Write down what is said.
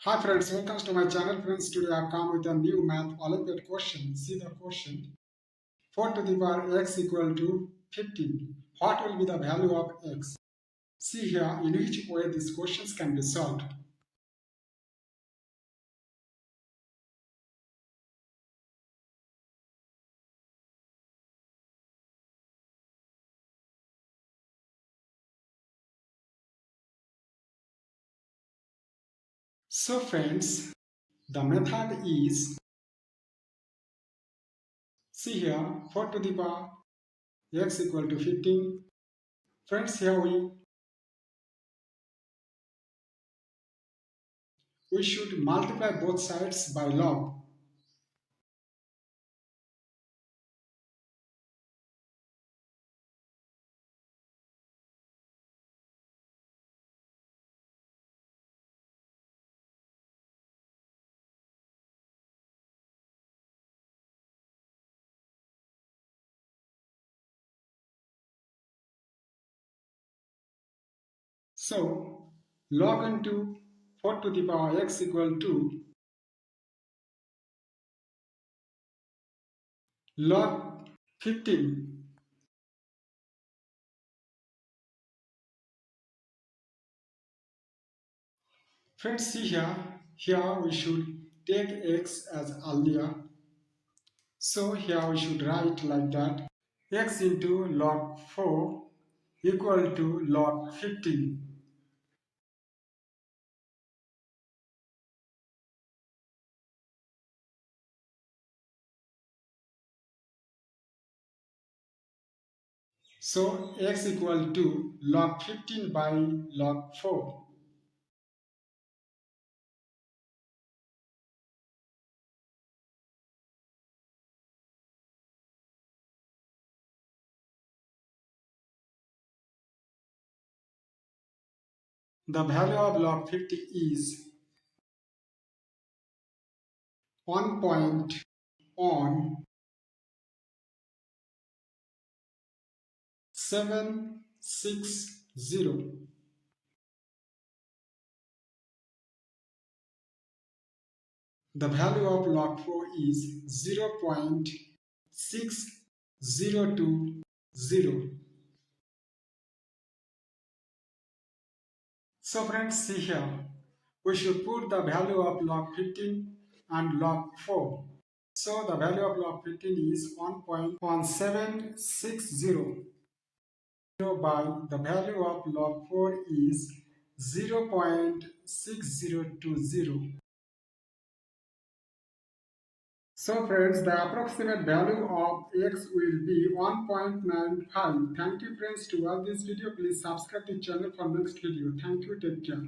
Hi friends, welcome to my channel. Friends, today I have come with a new Math Olympiad question. See the question. 4 to the power x equal to 15. What will be the value of x? See here in which way these questions can be solved. So friends, the method is, see here 4 to the power x equal to 15. Friends, here we should multiply both sides by log. So log into 4 to the power x equal to log 15. Friends, see here we should take x as earlier. So here we should write like that. X into log 4 equal to log 15. So x equal to log 15 by log 4. The value of log 50 is 1.1760. The value of log 4 is 0.6020. So friends, see here, we should put the value of log 15 and log 4. So the value of log 15 is 1.1760 by the value of log 4 is 0.6020. So friends, the approximate value of x will be 1.95. Thank you friends to watch this video. Please subscribe to the channel for next video. Thank you. Take care.